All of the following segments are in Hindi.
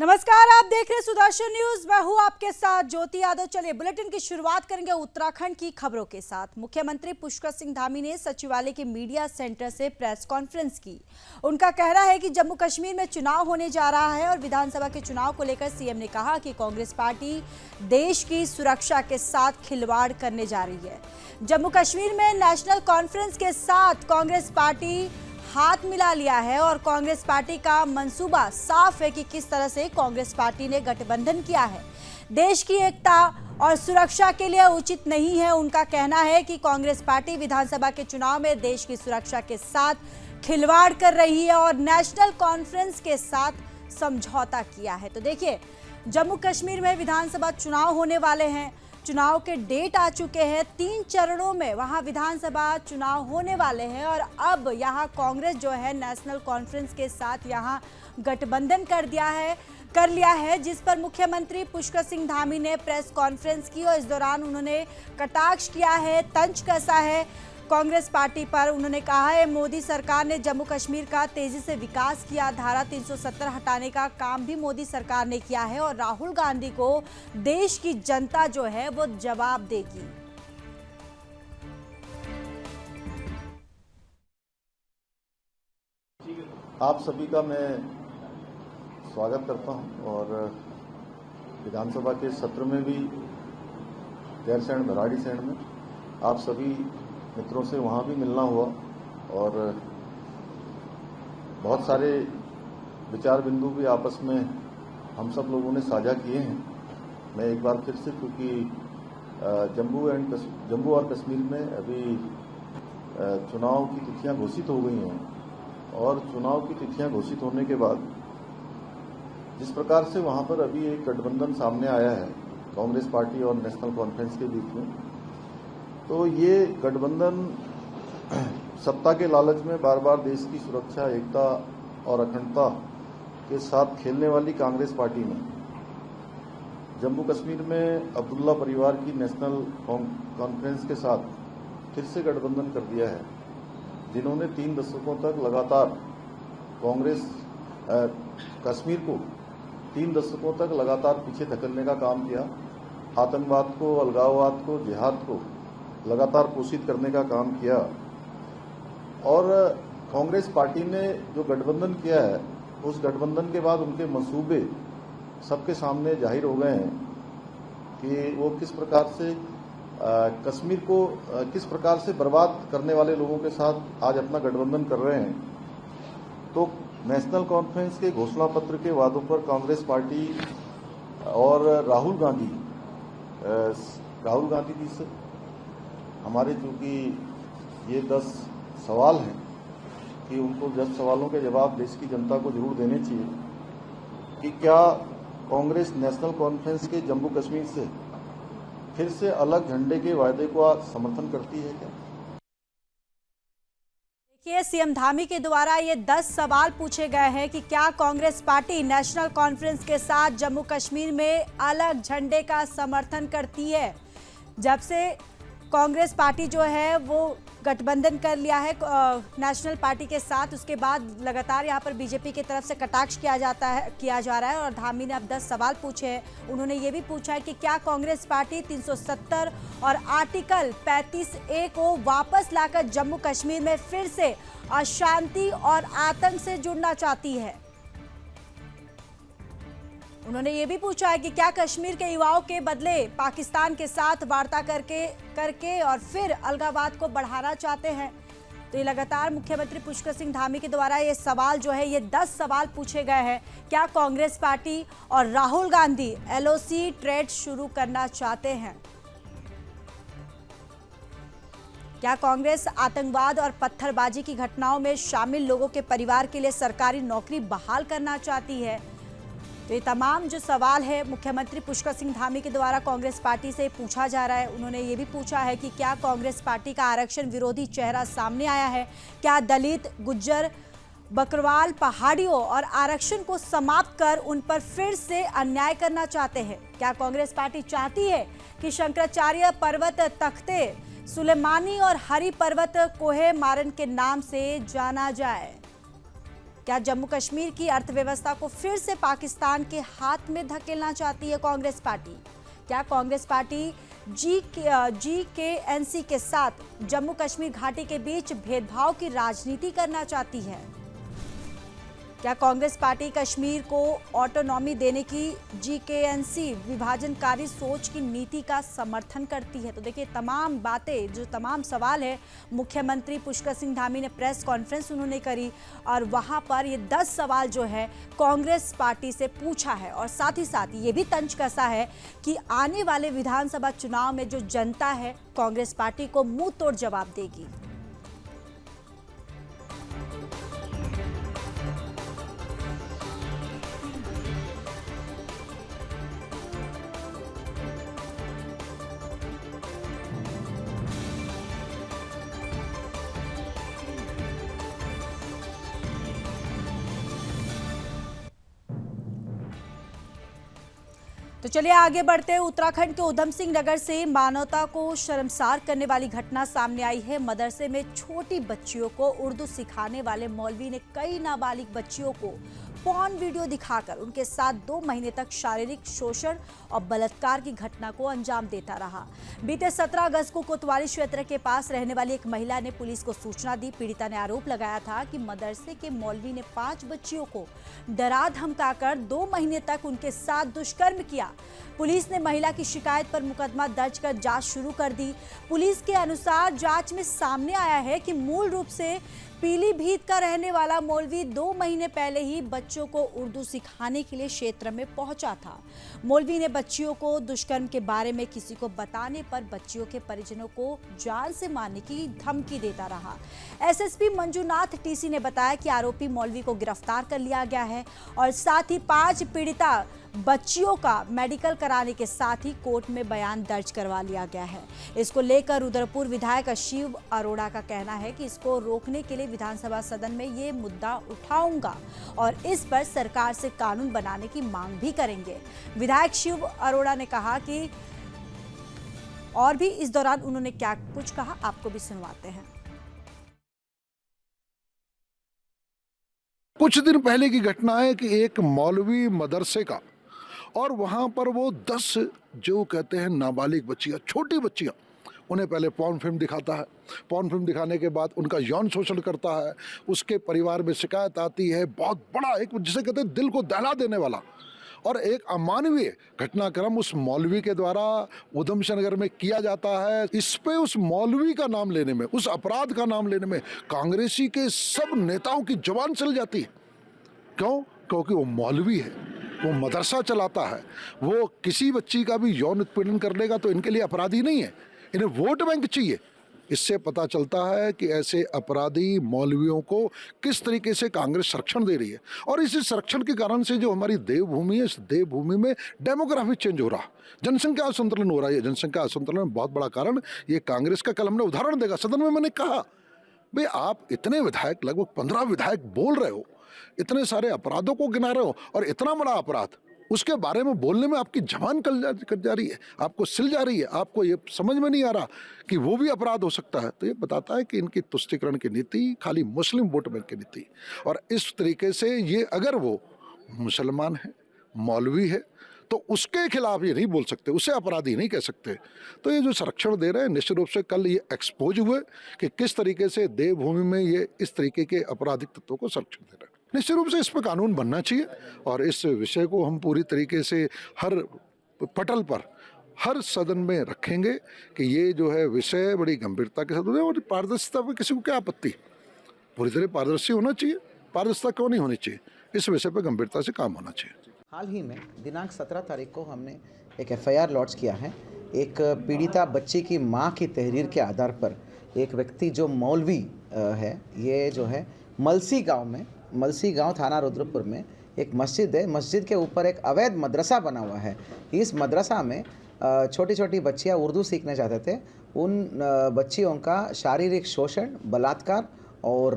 नमस्कार, आप देख रहे हैं सुदर्शन न्यूज। मैं हूं आपके साथ ज्योति यादव। चलिए बुलेटिन की शुरुआत करेंगे उत्तराखंड की खबरों के साथ। मुख्यमंत्री पुष्कर सिंह धामी ने सचिवालय के मीडिया सेंटर से प्रेस कॉन्फ्रेंस की। उनका कहना है कि जम्मू कश्मीर में चुनाव होने जा रहा है और विधानसभा के चुनाव को लेकर सीएम ने कहा कि कांग्रेस पार्टी देश की सुरक्षा के साथ खिलवाड़ करने जा रही है। जम्मू कश्मीर में नेशनल कॉन्फ्रेंस के साथ कांग्रेस पार्टी हाथ मिला लिया है और कांग्रेस पार्टी का मंसूबा साफ है कि किस तरह से कांग्रेस पार्टी ने गठबंधन किया है। देश की एकता और सुरक्षा के लिए उचित नहीं है। उनका कहना है कि कांग्रेस पार्टी विधानसभा के चुनाव में देश की सुरक्षा के साथ खिलवाड़ कर रही है और नेशनल कॉन्फ्रेंस के साथ समझौता किया है। तो देखिए, जम्मू कश्मीर में विधानसभा चुनाव होने वाले हैं। चुनाव के डेट आ चुके हैं। 3 चरणों में वहां विधानसभा चुनाव होने वाले हैं और अब यहां कांग्रेस जो है नेशनल कॉन्फ्रेंस के साथ यहां गठबंधन कर लिया है, जिस पर मुख्यमंत्री पुष्कर सिंह धामी ने प्रेस कॉन्फ्रेंस की और इस दौरान उन्होंने कटाक्ष किया है, तंज कसा है कांग्रेस पार्टी पर। उन्होंने कहा है मोदी सरकार ने जम्मू कश्मीर का तेजी से विकास किया, धारा 370 हटाने का काम भी मोदी सरकार ने किया है और राहुल गांधी को देश की जनता जो है वो जवाब देगी। आप सभी का मैं स्वागत करता हूं और विधानसभा के सत्र में भी गैरसैंण भराड़ीसैंण में आप सभी मित्रों से वहां भी मिलना हुआ और बहुत सारे विचार बिंदु भी आपस में हम सब लोगों ने साझा किए हैं। मैं एक बार फिर से, क्योंकि जम्मू और कश्मीर में अभी चुनाव की तिथियां घोषित हो गई हैं और चुनाव की तिथियां घोषित होने के बाद जिस प्रकार से वहां पर अभी एक गठबंधन सामने आया है कांग्रेस पार्टी और नेशनल कॉन्फ्रेंस के बीच में, तो ये गठबंधन सत्ता के लालच में बार बार देश की सुरक्षा, एकता और अखंडता के साथ खेलने वाली कांग्रेस पार्टी ने जम्मू कश्मीर में अब्दुल्ला परिवार की नेशनल कॉन्फ्रेंस के साथ फिर से गठबंधन कर दिया है, जिन्होंने 3 दशकों तक लगातार कांग्रेस कश्मीर को 3 दशकों तक लगातार पीछे धकेलने का काम किया। आतंकवाद को, अलगाववाद को, जिहाद को लगातार पोषित करने का काम किया और कांग्रेस पार्टी ने जो गठबंधन किया है उस गठबंधन के बाद उनके मंसूबे सबके सामने जाहिर हो गए हैं कि वो किस प्रकार से कश्मीर को किस प्रकार से बर्बाद करने वाले लोगों के साथ आज अपना गठबंधन कर रहे हैं। तो नेशनल कॉन्फ्रेंस के घोषणा पत्र के वादों पर कांग्रेस पार्टी और राहुल गांधी जी से हमारे, चूंकि ये 10 सवाल हैं कि उनको 10 सवालों के जवाब देश की जनता को जरूर देने चाहिए कि क्या कांग्रेस नेशनल कॉन्फ्रेंस के जम्मू कश्मीर से फिर से अलग झंडे के वायदे को समर्थन करती है क्या। देखिए, सीएम धामी के द्वारा ये 10 सवाल पूछे गए हैं कि क्या कांग्रेस पार्टी नेशनल कॉन्फ्रेंस के साथ जम्मू कश्मीर में अलग झंडे का समर्थन करती है। जब से कांग्रेस पार्टी जो है वो गठबंधन कर लिया है नेशनल पार्टी के साथ, उसके बाद लगातार यहाँ पर बीजेपी की तरफ से कटाक्ष किया जा रहा है और धामी ने अब 10 सवाल पूछे हैं। उन्होंने ये भी पूछा है कि क्या कांग्रेस पार्टी 370 और आर्टिकल 35A को वापस लाकर जम्मू कश्मीर में फिर से अशांति और आतंक से जुड़ना चाहती है। उन्होंने ये भी पूछा है कि क्या कश्मीर के युवाओं के बदले पाकिस्तान के साथ वार्ता करके और फिर अलगाववाद को बढ़ाना चाहते हैं। तो ये लगातार मुख्यमंत्री पुष्कर सिंह धामी के द्वारा ये सवाल जो है, ये 10 सवाल पूछे गए हैं। क्या कांग्रेस पार्टी और राहुल गांधी LOC ट्रेड शुरू करना चाहते हैं? क्या कांग्रेस आतंकवाद और पत्थरबाजी की घटनाओं में शामिल लोगों के परिवार के लिए सरकारी नौकरी बहाल करना चाहती है? तो ये तमाम जो सवाल है मुख्यमंत्री पुष्कर सिंह धामी के द्वारा कांग्रेस पार्टी से पूछा जा रहा है। उन्होंने ये भी पूछा है कि क्या कांग्रेस पार्टी का आरक्षण विरोधी चेहरा सामने आया है। क्या दलित, गुज्जर, बकरवाल, पहाड़ियों और आरक्षण को समाप्त कर उन पर फिर से अन्याय करना चाहते हैं। क्या कांग्रेस पार्टी चाहती है कि शंकराचार्य पर्वत तख्ते सुलेमानी और हरि पर्वत कोहे मारन के नाम से जाना जाए। क्या जम्मू कश्मीर की अर्थव्यवस्था को फिर से पाकिस्तान के हाथ में धकेलना चाहती है कांग्रेस पार्टी? क्या कांग्रेस पार्टी GKNC के साथ जम्मू कश्मीर घाटी के बीच भेदभाव की राजनीति करना चाहती है? क्या कांग्रेस पार्टी कश्मीर को ऑटोनॉमी देने की GKNC विभाजनकारी सोच की नीति का समर्थन करती है? तो देखिए, तमाम बातें, जो तमाम सवाल है, मुख्यमंत्री पुष्कर सिंह धामी ने प्रेस कॉन्फ्रेंस उन्होंने करी और वहां पर ये 10 सवाल जो है कांग्रेस पार्टी से पूछा है और साथ ही साथ ये भी तंज कसा है कि आने वाले विधानसभा चुनाव में जो जनता है कांग्रेस पार्टी को मुंह तोड़ जवाब देगी। तो चलिए आगे बढ़ते हैं। उत्तराखंड के उधम सिंह नगर से मानवता को शर्मसार करने वाली घटना सामने आई है। मदरसे में छोटी बच्चियों को उर्दू सिखाने वाले मौलवी ने कई नाबालिग बच्चियों को पॉर्न वीडियो दिखाकर उनके साथ 2 महीने तक शारीरिक शोषण और बलात्कार की घटना को अंजाम देता रहा। बीते 17 अगस्त को कोतवाली क्षेत्र के पास रहने वाली एक महिला ने पुलिस को सूचना दी। पीड़िता ने आरोप लगाया था कि मदरसे के मौलवी ने 5 बच्चियों को डरा धमकाकर 2 महीने तक उनके साथ दुष्कर्म किया। पुलिस ने महिला की शिकायत पर मुकदमा दर्ज कर जांच शुरू कर दी। पुलिस के अनुसार जांच में सामने आया है कि मूल रूप से पीलीभीत का रहने वाला मौलवी 2 महीने पहले ही बच्चों को उर्दू सिखाने के लिए क्षेत्र में पहुंचा था। मौलवी ने बच्चियों को दुष्कर्म के बारे में किसी को बताने पर बच्चियों के परिजनों को जान से मारने की धमकी देता रहा। एसएसपी मंजूनाथ टीसी ने बताया कि आरोपी मौलवी को गिरफ्तार कर लिया गया है और साथ ही 5 पीड़िता बच्चियों का मेडिकल कराने के साथ ही कोर्ट में बयान दर्ज करवा लिया गया है। इसको लेकर रुद्रपुर विधायक शिव अरोड़ा का कहना है कि इसको रोकने के लिए विधानसभा सदन में ये मुद्दा उठाऊंगा और इस पर सरकार से कानून बनाने की मांग भी करेंगे। विधायक शिव अरोड़ा ने कहा कि और भी इस दौरान उन्होंने क्या कुछ कहा, आपको भी सुनवाते हैं। कुछ दिन पहले की घटना है कि एक मौलवी मदरसे का और वहाँ पर वो 10 जो कहते हैं नाबालिग बच्चियाँ, छोटी बच्चियाँ, उन्हें पहले पॉर्न फिल्म दिखाता है। पॉर्न फिल्म दिखाने के बाद उनका यौन शोषण करता है। उसके परिवार में शिकायत आती है। बहुत बड़ा एक, जिसे कहते हैं दिल को दहला देने वाला और एक अमानवीय घटनाक्रम उस मौलवी के द्वारा उधम सिंह नगर में किया जाता है। इस पे उस मौलवी का नाम लेने में, उस अपराध का नाम लेने में कांग्रेसी के सब नेताओं की जुबान चल जाती है। क्यों? क्योंकि वो मौलवी है, वो मदरसा चलाता है। वो किसी बच्ची का भी यौन उत्पीड़न कर लेगा तो इनके लिए अपराधी नहीं है, इन्हें वोट बैंक चाहिए। इससे पता चलता है कि ऐसे अपराधी मौलवियों को किस तरीके से कांग्रेस संरक्षण दे रही है। और इसी संरक्षण के कारण से जो हमारी देवभूमि है, इस देवभूमि में डेमोग्राफी चेंज हो रहा, जनसंख्या असंतुलन हो रहा है। जनसंख्या असंतुलन में बहुत बड़ा कारण ये कांग्रेस का। कल हमने उदाहरण देखा सदन में, मैंने कहा भाई आप इतने विधायक, लगभग 15 विधायक बोल रहे हो, इतने सारे अपराधों को गिना रहे हो और इतना बड़ा अपराध उसके बारे में बोलने में आपकी जबान कर जा रही है, आपको सिल जा रही है। आपको ये समझ में नहीं आ रहा कि वो भी अपराध हो सकता है। तो ये बताता है कि इनकी तुष्टीकरण की नीति खाली मुस्लिम वोट बैंक की नीति। और इस तरीके से ये, अगर वो मुसलमान है, मौलवी है, तो उसके खिलाफ ये नहीं बोल सकते, उसे अपराधी नहीं कह सकते। तो ये जो संरक्षण दे रहे हैं, निश्चित रूप से कल ये एक्सपोज हुए कि किस तरीके से देवभूमि में ये इस तरीके के आपराधिक तत्वों को संरक्षण दे रहे हैं। निश्चित रूप से इस पर कानून बनना चाहिए और इस विषय को हम पूरी तरीके से हर पटल पर, हर सदन में रखेंगे कि ये जो है विषय बड़ी गंभीरता के साथ। और पारदर्शिता पर किसी को क्या आपत्ति? पूरी तरह पारदर्शी होना चाहिए। पारदर्शिता क्यों नहीं होनी चाहिए? इस विषय पर गंभीरता से काम होना चाहिए। हाल ही में दिनांक 17 तारीख को हमने एक FIR लॉन्च किया है। एक पीड़िता बच्ची की मां की तहरीर के आधार पर एक व्यक्ति जो मौलवी है, ये जो है मलसी गांव थाना रुद्रपुर में एक मस्जिद है। मस्जिद के ऊपर एक अवैध मदरसा बना हुआ है। इस मदरसा में छोटी छोटी बच्चियां उर्दू सीखने जाते थे। उन बच्चियों का शारीरिक शोषण, बलात्कार और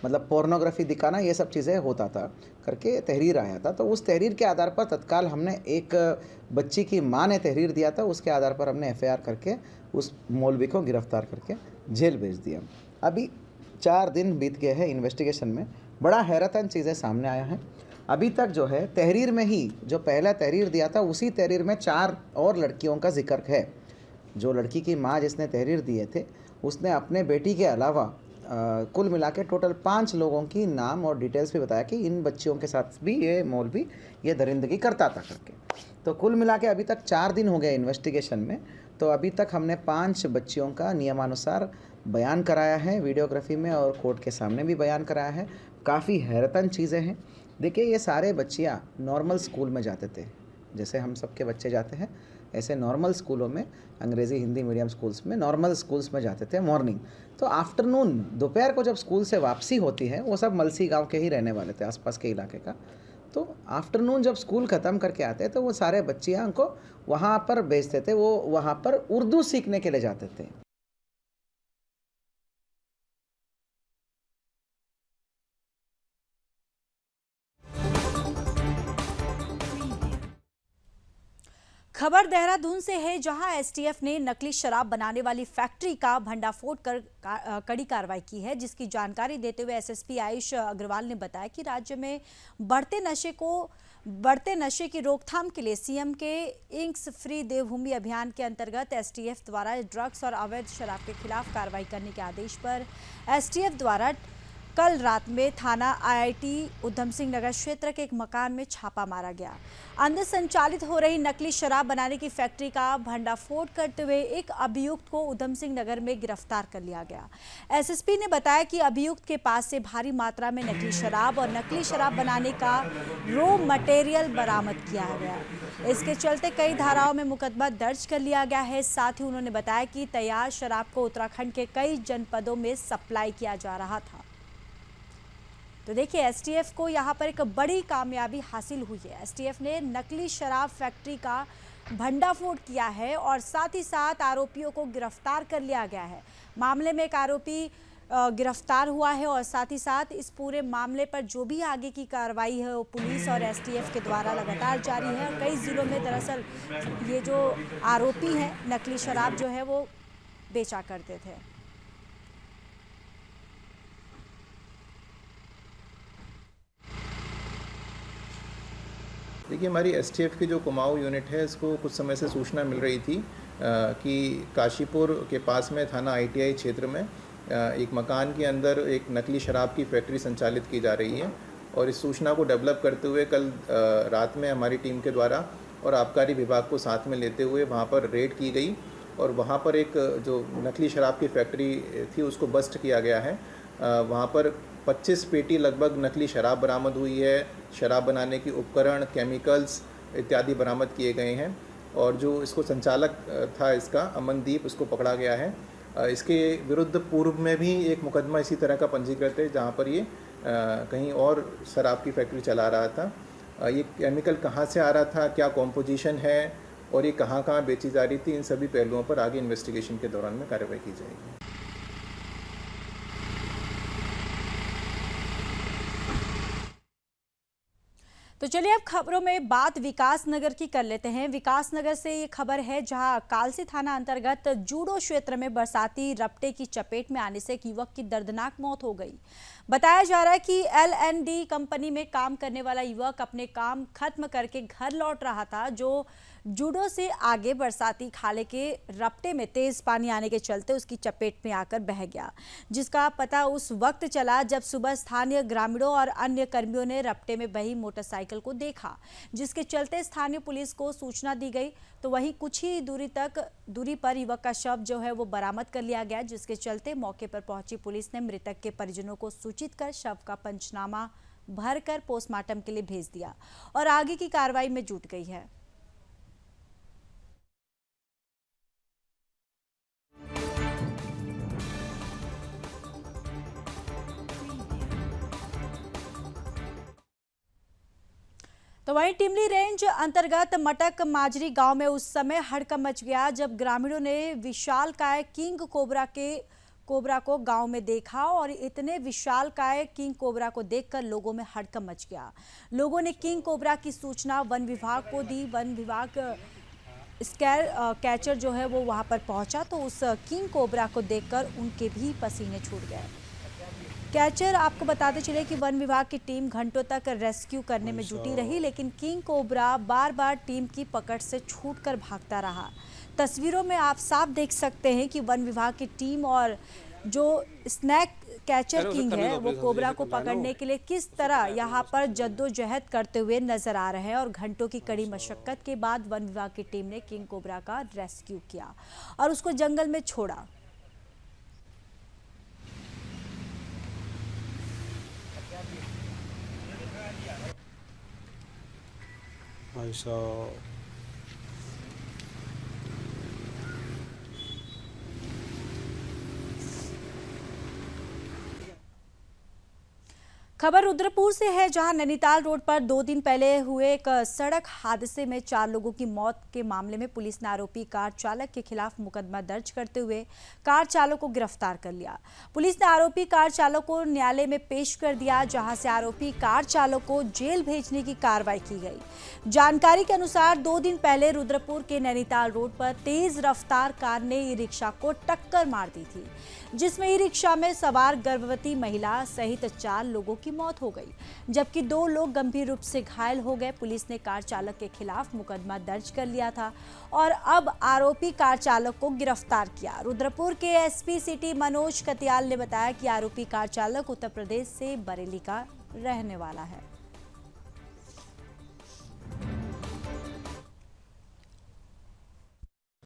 मतलब पोर्नोग्राफी दिखाना, ये सब चीज़ें होता था करके तहरीर आया था। तो उस तहरीर के आधार पर तत्काल हमने, एक बच्ची की मां ने तहरीर दिया था, उसके आधार पर हमने FIR करके उस मौलवी को गिरफ्तार करके जेल भेज दिया। अभी 4 दिन बीत गए हैं इन्वेस्टिगेशन में बड़ा हैरतन चीज़ें सामने आया है। अभी तक जो है तहरीर में ही जो पहला तहरीर दिया था उसी तहरीर में 4 और लड़कियों का जिक्र है। जो लड़की की माँ जिसने तहरीर दिए थे उसने अपने बेटी के अलावा कुल मिला के टोटल 5 लोगों की नाम और डिटेल्स भी बताया कि इन बच्चियों के साथ भी ये मौलवी ये दरिंदगी करता था करके। तो कुल मिला के अभी तक 4 दिन हो गए इन्वेस्टिगेशन में। तो अभी तक हमने 5 बच्चियों का नियमानुसार बयान कराया है वीडियोग्राफी में और कोर्ट के सामने भी बयान कराया है। काफ़ी हैरतन चीज़ें हैं। देखिए ये सारे बच्चियाँ नॉर्मल स्कूल में जाते थे, जैसे हम सबके बच्चे जाते हैं ऐसे नॉर्मल स्कूलों में, अंग्रेज़ी हिंदी मीडियम स्कूल्स में, नॉर्मल स्कूल्स में जाते थे मॉर्निंग। तो आफ्टरनून दोपहर को जब स्कूल से वापसी होती है, वो सब मलसी गांव के ही रहने वाले थे, आसपास के इलाके का। तो आफ्टरनून जब स्कूल ख़त्म करके आते तो वो सारे बच्चियाँ को वहाँ पर भेजते थे, वो वहाँ पर उर्दू सीखने के लिए जाते थे। खबर देहरादून से है, जहां एसटीएफ ने नकली शराब बनाने वाली फैक्ट्री का भंडाफोड़ कर कड़ी कार्रवाई की है, जिसकी जानकारी देते हुए एसएसपी आयुष अग्रवाल ने बताया कि राज्य में बढ़ते नशे की रोकथाम के लिए सीएम के इंक्स फ्री देवभूमि अभियान के अंतर्गत एसटीएफ द्वारा ड्रग्स और अवैध शराब के खिलाफ कार्रवाई करने के आदेश पर एसटीएफ द्वारा कल रात में थाना आईआईटी उधम सिंह नगर क्षेत्र के एक मकान में छापा मारा गया। अंदर संचालित हो रही नकली शराब बनाने की फैक्ट्री का भंडाफोड़ करते हुए एक अभियुक्त को उधम सिंह नगर में गिरफ्तार कर लिया गया। एसएसपी ने बताया कि अभियुक्त के पास से भारी मात्रा में नकली शराब और नकली शराब बनाने का रॉ मटेरियल बरामद किया गया। इसके चलते कई धाराओं में मुकदमा दर्ज कर लिया गया है। साथ ही उन्होंने बताया कि तैयार शराब को उत्तराखंड के कई जनपदों में सप्लाई किया जा रहा था। तो देखिए एसटीएफ को यहाँ पर एक बड़ी कामयाबी हासिल हुई है। एसटीएफ ने नकली शराब फैक्ट्री का भंडाफोड़ किया है और साथ ही साथ आरोपियों को गिरफ्तार कर लिया गया है। मामले में एक आरोपी गिरफ्तार हुआ है और साथ ही साथ इस पूरे मामले पर जो भी आगे की कार्रवाई है वो पुलिस और एसटीएफ के द्वारा लगातार जारी है। और कई जिलों में दरअसल ये जो आरोपी हैं नकली शराब जो है वो बेचा करते थे। देखिए हमारी एसटीएफ की जो कुमाऊं यूनिट है इसको कुछ समय से सूचना मिल रही थी कि काशीपुर के पास में थाना आईटीआई क्षेत्र में एक मकान के अंदर एक नकली शराब की फैक्ट्री संचालित की जा रही है। और इस सूचना को डेवलप करते हुए कल रात में हमारी टीम के द्वारा और आबकारी विभाग को साथ में लेते हुए वहाँ पर रेड की गई और वहाँ पर एक जो नकली शराब की फैक्ट्री थी उसको बस्ट किया गया है। वहाँ पर 25 पेटी लगभग नकली शराब बरामद हुई है। शराब बनाने की उपकरण, केमिकल्स इत्यादि बरामद किए गए हैं और जो इसको संचालक था इसका अमनदीप, उसको पकड़ा गया है। इसके विरुद्ध पूर्व में भी एक मुकदमा इसी तरह का पंजीकृत है जहाँ पर ये कहीं और शराब की फैक्ट्री चला रहा था। ये केमिकल कहाँ से आ रहा था, क्या कॉम्पोजिशन है और ये कहाँ कहाँ बेची जा रही थी, इन सभी पहलुओं पर आगे इन्वेस्टिगेशन के दौरान में कार्रवाई की जाएगी। तो चलिए अब खबरों में बात विकास नगर की कर लेते हैं। विकास नगर से ये खबर है, जहां कालसी थाना अंतर्गत जूडो क्षेत्र में बरसाती रपटे की चपेट में आने से एक युवक की दर्दनाक मौत हो गई। बताया जा रहा है कि एल&डी कंपनी में काम करने वाला युवक अपने काम खत्म करके घर लौट रहा था, जो जूडो से आगे बरसाती खाले के रपटे में तेज पानी आने के चलते उसकी चपेट में आकर बह गया, जिसका पता उस वक्त चला जब सुबह स्थानीय ग्रामीणों और अन्य कर्मियों ने रपटे में बही मोटरसाइकिल को देखा, जिसके चलते स्थानीय पुलिस को सूचना दी गई। तो वहीं कुछ ही दूरी पर युवक का शव जो है वो बरामद कर लिया गया, जिसके चलते मौके पर पहुंची पुलिस ने मृतक के परिजनों को सूचित कर शव का पंचनामा भरकर पोस्टमार्टम के लिए भेज दिया और आगे की कार्रवाई में जुट गई है। तो वहीं टिमली रेंज अंतर्गत मटक माजरी गांव में उस समय हड़कंप मच गया जब ग्रामीणों ने विशालकाय किंग कोबरा को गांव में देखा और इतने विशालकाय किंग कोबरा को देखकर लोगों में हड़कंप मच गया। लोगों ने किंग कोबरा की सूचना वन विभाग को दी। वन विभाग स्कैर कैचर जो है वो वहां पर पहुंचा तो उस किंग कोबरा को देखकर उनके भी पसीने छूट गए। कैचर आपको बताते चले कि वन विभाग की टीम घंटों तक रेस्क्यू करने में जुटी रही, लेकिन किंग कोबरा बार बार टीम की पकड़ से छूटकर भागता रहा। तस्वीरों में आप साफ देख सकते हैं कि वन विभाग की टीम और जो स्नैक कैचर किंग है वो कोबरा को पकड़ने के लिए किस तरह यहाँ पर जद्दोजहद करते हुए नजर आ रहे हैं। और घंटों की कड़ी मशक्कत के बाद वन विभाग की टीम ने किंग कोबरा का रेस्क्यू किया और उसको जंगल में छोड़ा। ऐसा खबर रुद्रपुर से है, जहां नैनीताल रोड पर 2 दिन पहले हुए एक सड़क हादसे में 4 लोगों की मौत के मामले में पुलिस ने आरोपी कार चालक के खिलाफ मुकदमा दर्ज करते हुए कार चालक को गिरफ्तार कर लिया। पुलिस ने आरोपी कार चालक को न्यायालय में पेश कर दिया, जहां से आरोपी कार चालक को जेल भेजने की कार्रवाई की गई। जानकारी के अनुसार 2 दिन पहले रुद्रपुर के नैनीताल रोड पर तेज रफ्तार कार ने ई रिक्शा को टक्कर मार दी थी, जिसमें ई रिक्शा में सवार गर्भवती महिला सहित 4 लोगों की मौत हो गई, जबकि 2 लोग गंभीर रूप से घायल हो गए। पुलिस ने कार चालक के खिलाफ मुकदमा दर्ज कर लिया था और अब आरोपी कार चालक को गिरफ्तार किया। रुद्रपुर के एसपी सिटी मनोज कतियाल ने बताया कि आरोपी कार चालक उत्तर प्रदेश से बरेली का रहने वाला है।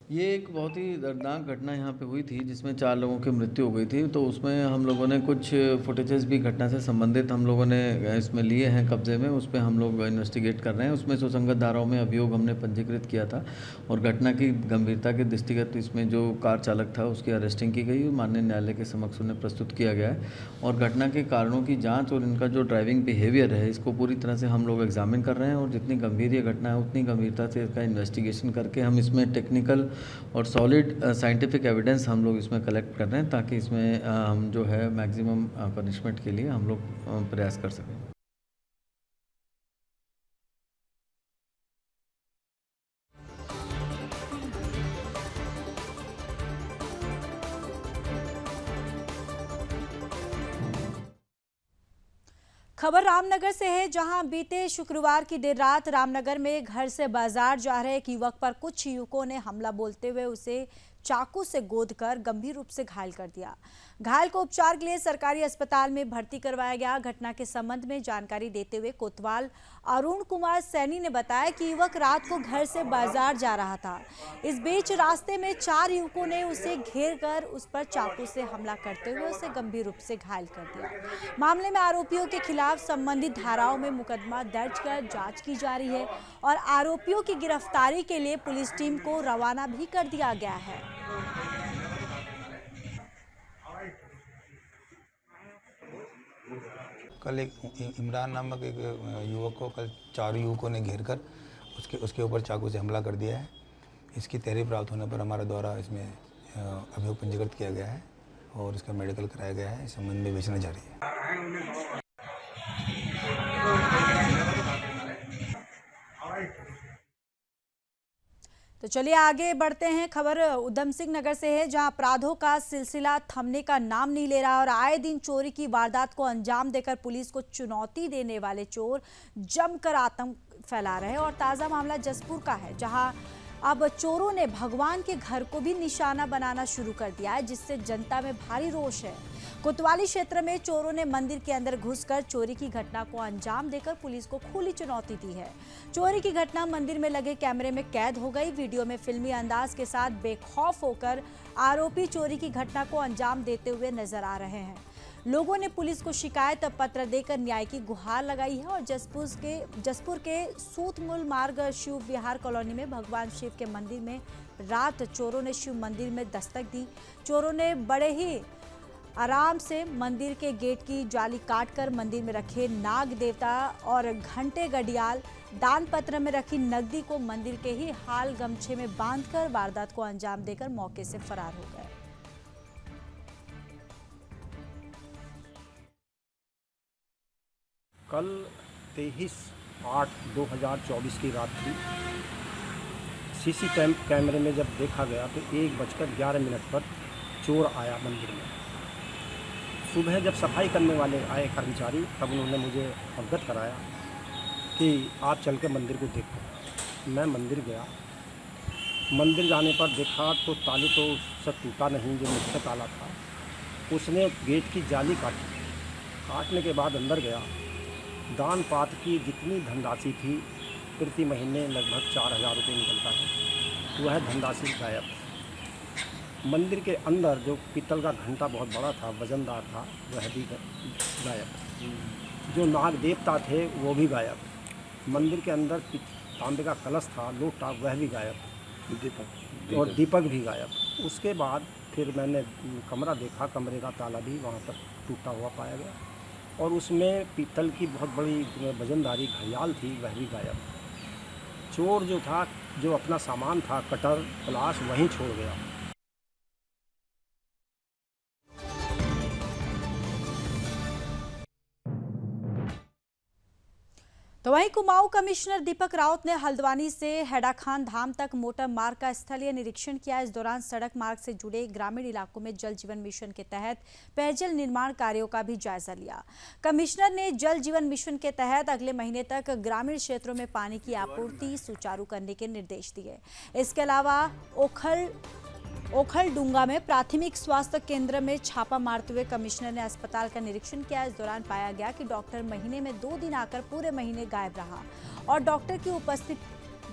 ये एक बहुत ही दर्दनाक घटना यहाँ पे हुई थी, जिसमें 4 लोगों की मृत्यु हो गई थी। तो उसमें हम लोगों ने कुछ फुटेजेस भी घटना से संबंधित हम लोगों ने इसमें लिए हैं कब्जे में। उस पर हम लोग इन्वेस्टिगेट कर रहे हैं। उसमें सुसंगत धाराओं में अभियोग हमने पंजीकृत किया था और घटना की गंभीरता के दृष्टिगत इसमें जो कार चालक था उसकी अरेस्टिंग की गई, माननीय न्यायालय के समक्ष उन्हें प्रस्तुत किया गया है। और घटना के कारणों की जाँच और इनका जो ड्राइविंग बिहेवियर है इसको पूरी तरह से हम लोग एग्जामिन कर रहे हैं। और जितनी गंभीर ये घटना है उतनी गंभीरता से इसका इन्वेस्टिगेशन करके हम इसमें टेक्निकल और सॉलिड साइंटिफिक एविडेंस हम लोग इसमें कलेक्ट कर रहे हैं, ताकि इसमें हम जो है मैक्सिमम पनिशमेंट के लिए हम लोग प्रयास कर सकें। खबर रामनगर से है, जहां बीते शुक्रवार की देर रात रामनगर में घर से बाजार जा रहे एक युवक पर कुछ युवकों ने हमला बोलते हुए उसे चाकू से गोदकर गंभीर रूप से घायल कर दिया। घायल को उपचार के लिए सरकारी अस्पताल में भर्ती करवाया गया। घटना के संबंध में जानकारी देते हुए कोतवाल अरुण कुमार सैनी ने बताया कि युवक रात को घर से बाजार जा रहा था। इस बीच रास्ते में 4 युवकों ने उसे घेर कर उस पर चाकू से हमला करते हुए उसे गंभीर रूप से घायल कर दिया। मामले में आरोपियों के खिलाफ संबंधित धाराओं में मुकदमा दर्ज कर जांच की जा रही है और आरोपियों की गिरफ्तारी के लिए पुलिस टीम को रवाना भी कर दिया गया है। कल एक इमरान नामक एक युवक को कल 4 युवकों ने घेर कर उसके ऊपर चाकू से हमला कर दिया है। इसकी तहरीर प्राप्त होने पर हमारे द्वारा इसमें अभियोग पंजीकृत किया गया है और इसका मेडिकल कराया गया है। इस संबंध में विवेचना जारी है। तो चलिए आगे बढ़ते हैं। खबर उधम सिंह नगर से है, जहां अपराधों का सिलसिला थमने का नाम नहीं ले रहा और आए दिन चोरी की वारदात को अंजाम देकर पुलिस को चुनौती देने वाले चोर जमकर आतंक फैला रहे हैं। और ताज़ा मामला जसपुर का है, जहां अब चोरों ने भगवान के घर को भी निशाना बनाना शुरू कर दिया है, जिससे जनता में भारी रोष है। कोतवाली क्षेत्र में चोरों ने मंदिर के अंदर घुसकर चोरी की घटना को अंजाम देकर पुलिस को खुली चुनौती दी है। चोरी की घटना मंदिर में लगे कैमरे में कैद हो गई। वीडियो में फिल्मी अंदाज के साथ बेखौफ होकर आरोपी चोरी की घटना को अंजाम देते हुए नजर आ रहे हैं। लोगों ने पुलिस को शिकायत पत्र देकर न्याय की गुहार लगाई है। और जसपुर के सूतमूल मार्ग शिव विहार कॉलोनी में भगवान शिव के मंदिर में रात चोरों ने शिव मंदिर में दस्तक दी। चोरों ने बड़े ही आराम से मंदिर के गेट की जाली काटकर मंदिर में रखे नाग देवता और घंटे घड़ियाल दान पत्र में रखी नकदी को मंदिर के ही हाल गमछे में बांधकर वारदात को अंजाम देकर मौके से फरार हो गए। कल 23/8/2024 की रात थी। सीसी कैमरे में जब देखा गया तो 1:11 पर चोर आया मंदिर में। सुबह जब सफाई करने वाले आए कर्मचारी, तब उन्होंने मुझे अवगत कराया कि आप चल के मंदिर को देखो। मैं मंदिर गया। मंदिर जाने पर देखा तो ताले तो उससे टूटा नहीं, जो मुख्य ताला था उसने गेट की जाली काटी। काटने के बाद अंदर गया। दान पात्र की जितनी धनराशि थी, प्रति महीने लगभग 4000 रुपये निकलता है, वह धनराशि गायब। मंदिर के अंदर जो पीतल का घंटा बहुत बड़ा था, वजनदार था, वह भी गायब। जो नाग देवता थे वो भी गायब। मंदिर के अंदर तांबे का कलश था, लोटा, वह भी गायब। और दीपक भी गायब। उसके बाद फिर मैंने कमरा देखा, कमरे का ताला भी वहाँ पर टूटा हुआ पाया गया और उसमें पीतल की बहुत बड़ी वजनदारी घड़ियाल थी, वह भी गायब। चोर जो था, जो अपना सामान था, कटर, प्लास, वहीं छोड़ गया। तो वहीं कुमाऊं कमिश्नर दीपक राउत ने हल्द्वानी से हैडाखान धाम तक मोटर मार्ग का स्थलीय निरीक्षण किया। इस दौरान सड़क मार्ग से जुड़े ग्रामीण इलाकों में जल जीवन मिशन के तहत पेयजल निर्माण कार्यों का भी जायजा लिया। कमिश्नर ने जल जीवन मिशन के तहत अगले महीने तक ग्रामीण क्षेत्रों में पानी की आपूर्ति सुचारू करने के निर्देश दिए। इसके अलावा ओखलडुंगा में प्राथमिक स्वास्थ्य केंद्र में छापा मारते हुए कमिश्नर ने अस्पताल का निरीक्षण किया। इस दौरान पाया गया कि डॉक्टर महीने में 2 दिन आकर पूरे महीने गायब रहा और डॉक्टर की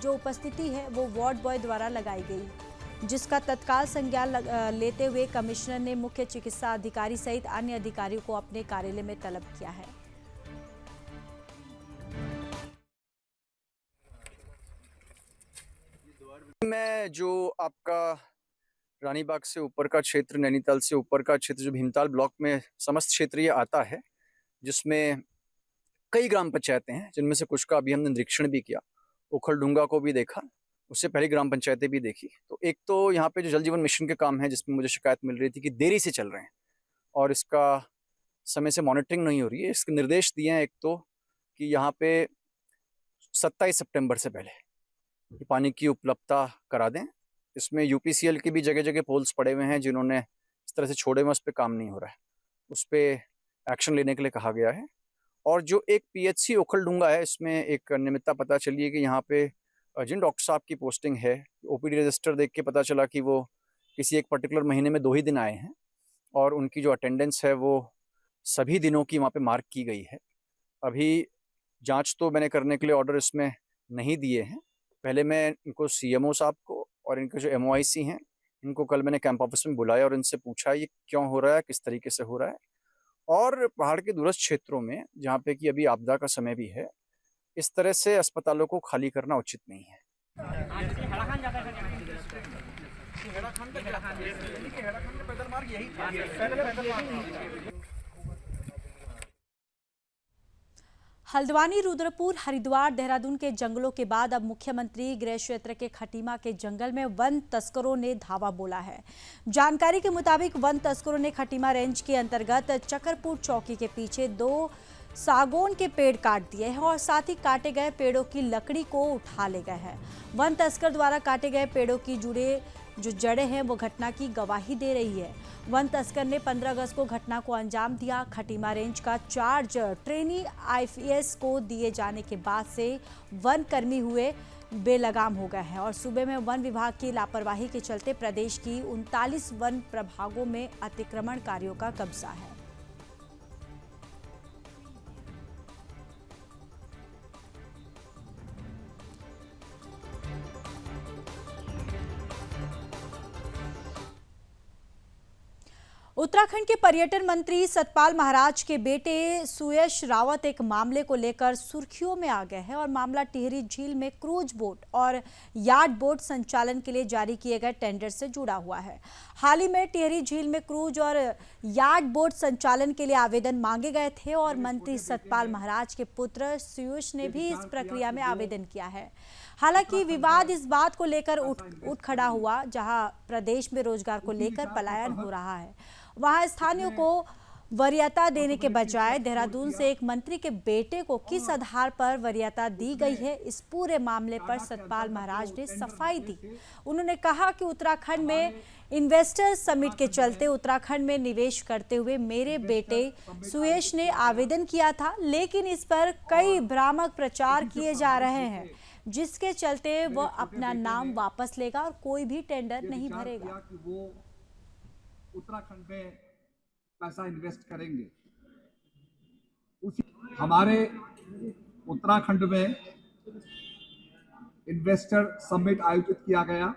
उपस्थिति है वो वार्ड बॉय द्वारा लगाई गई, जिसका तत्काल संज्ञान लेते हुए कमिश्नर ने मुख्य चिकित्सा अधिकारी सहित अन्य अधिकारियों को अपने कार्यालय में तलब किया है। में जो आपका रानीबाग से ऊपर का क्षेत्र, नैनीताल से ऊपर का क्षेत्र, जो भीमताल ब्लॉक में समस्त क्षेत्र ये आता है, जिसमें कई ग्राम पंचायतें हैं, जिनमें से कुछ का अभी हमने निरीक्षण भी किया। ओखलडुंगा को भी देखा, उससे पहले ग्राम पंचायतें भी देखी। तो एक तो यहाँ पे जो जल जीवन मिशन के काम है, जिसमें मुझे शिकायत मिल रही थी कि देरी से चल रहे हैं और इसका समय से मॉनिटरिंग नहीं हो रही है। इसके निर्देश दिए हैं एक तो कि यहाँ पे 27 सितंबर से पहले पानी की उपलब्धता करा दें। इसमें यूपीसीएल के भी जगह जगह पोल्स पड़े हुए हैं, जिन्होंने इस तरह से छोड़े हुए, उस पर काम नहीं हो रहा है, उस पर एक्शन लेने के लिए कहा गया है। और जो एक पीएचसी ओखलडुंगा है, इसमें एक नियमितता पता चली है कि यहाँ पे जिन डॉक्टर साहब की पोस्टिंग है, ओपीडी रजिस्टर देख के पता चला कि वो किसी एक पर्टिकुलर महीने में 2 ही दिन आए हैं और उनकी जो अटेंडेंस है वो सभी दिनों की वहाँ पे मार्क की गई है। अभी जांच तो मैंने करने के लिए ऑर्डर इसमें नहीं दिए हैं। पहले मैं इनको सीएमओ साहब को और इनके जो एमओआईसी हैं, इनको कल मैंने कैंप ऑफिस में बुलाया और इनसे पूछा ये क्यों हो रहा है, किस तरीके से हो रहा है। और पहाड़ के दूरस्थ क्षेत्रों में, जहाँ पे कि अभी आपदा का समय भी है, इस तरह से अस्पतालों को खाली करना उचित नहीं है। हल्द्वानी, रुद्रपुर, हरिद्वार, देहरादून के जंगलों के बाद अब मुख्यमंत्री गृह क्षेत्र के खटीमा के जंगल में वन तस्करों ने धावा बोला है। जानकारी के मुताबिक वन तस्करों ने खटीमा रेंज के अंतर्गत चकरपुर चौकी के पीछे 2 सागौन के पेड़ काट दिए हैं और साथ ही काटे गए पेड़ों की लकड़ी को उठा ले गए हैं। वन तस्कर द्वारा काटे गए पेड़ों की जुड़े जो जड़ें हैं वो घटना की गवाही दे रही है। वन तस्कर ने 15 अगस्त को घटना को अंजाम दिया। खटीमा रेंज का चार्ज ट्रेनी आईपीएस को दिए जाने के बाद से वन कर्मी हुए बेलगाम हो गए हैं और सूबे में वन विभाग की लापरवाही के चलते प्रदेश की 39 वन प्रभागों में अतिक्रमणकारियों का कब्जा है। उत्तराखंड के पर्यटन मंत्री सतपाल महाराज के बेटे सुयश रावत एक मामले को लेकर सुर्खियों में आ गए हैं और मामला टिहरी झील में क्रूज बोट और यार्ड बोट संचालन के लिए जारी किए गए टेंडर से जुड़ा हुआ है। हाल ही में टिहरी झील में क्रूज और यार्ड बोट संचालन के लिए आवेदन मांगे गए थे और मंत्री सतपाल महाराज के पुत्र सुयश ने भी इस प्रक्रिया में आवेदन किया है। हालांकि विवाद इस बात को लेकर उठ खड़ा हुआ, जहां प्रदेश में रोजगार को लेकर पलायन हो रहा है, वहां स्थानीयों को वरीयता देने के बजाय देहरादून से एक मंत्री के बेटे को किस आधार पर वरीयता दी गई है, इस पूरे मामले पर सतपाल महाराज ने सफाई दी। उन्होंने कहा कि उत्तराखंड में इन्वेस्टर समिट के चलते उत्तराखंड में निवेश करते हुए मेरे बेटे सुयश ने आवेदन किया था, लेकिन इस पर कई भ्रामक प्रचार किए जा रहे हैं, जिसके चलते वह अपना नाम वापस लेगा और कोई भी टेंडर नहीं भरेगा। वो उत्तराखंड में पैसा इन्वेस्ट करेंगे। उसी हमारे उत्तराखंड में इन्वेस्टर समिट आयोजित किया गया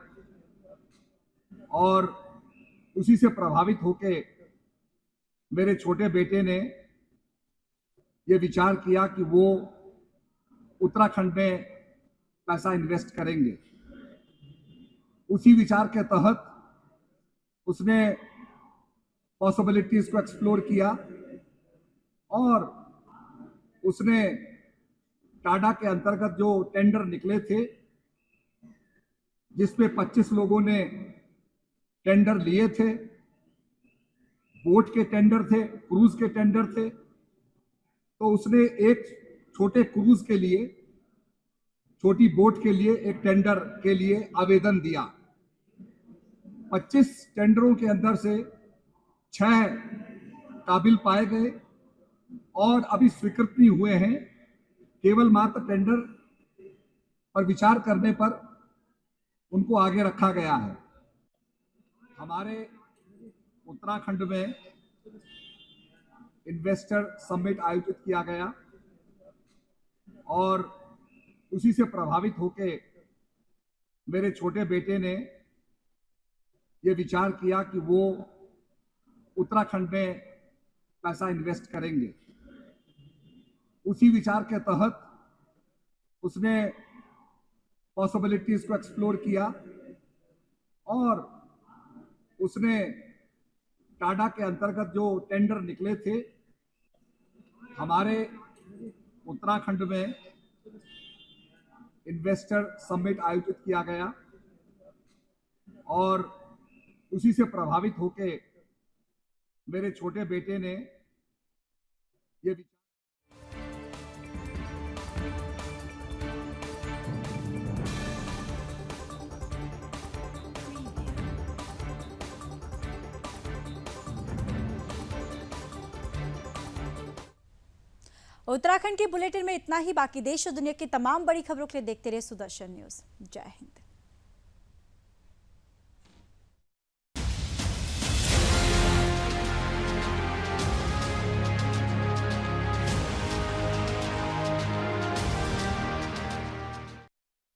और उसी से प्रभावित होके मेरे छोटे बेटे ने ये विचार किया कि वो उत्तराखंड में पैसा इन्वेस्ट करेंगे। उसी विचार के तहत उसने पॉसिबिलिटीज को एक्सप्लोर किया और उसने टाडा के अंतर्गत जो टेंडर निकले थे, जिसमें 25 लोगों ने टेंडर लिए थे, बोट के टेंडर थे, क्रूज के टेंडर थे, तो उसने एक छोटे क्रूज के लिए, छोटी बोट के लिए एक टेंडर के लिए आवेदन दिया। 25 टेंडरों के अंदर से 6 काबिल पाए गए और अभी स्वीकृत नहीं हुए हैं। केवल मात्र टेंडर पर विचार करने पर उनको आगे रखा गया है। हमारे उत्तराखंड में इन्वेस्टर समिट आयोजित किया गया और उसी से प्रभावित होके मेरे छोटे बेटे ने ये विचार किया कि वो उत्तराखंड में पैसा इन्वेस्ट करेंगे। उसी विचार के तहत उसने पॉसिबिलिटीज को एक्सप्लोर किया और उसने टाडा के अंतर्गत जो टेंडर निकले थे, हमारे उत्तराखंड में इन्वेस्टर समिट आयोजित किया गया और उसी से प्रभावित होके मेरे छोटे बेटे ने ये उत्तराखंड के बुलेटिन में इतना ही। बाकी देश और दुनिया की तमाम बड़ी खबरों के लिए देखते रहिए सुदर्शन न्यूज। जय हिंद।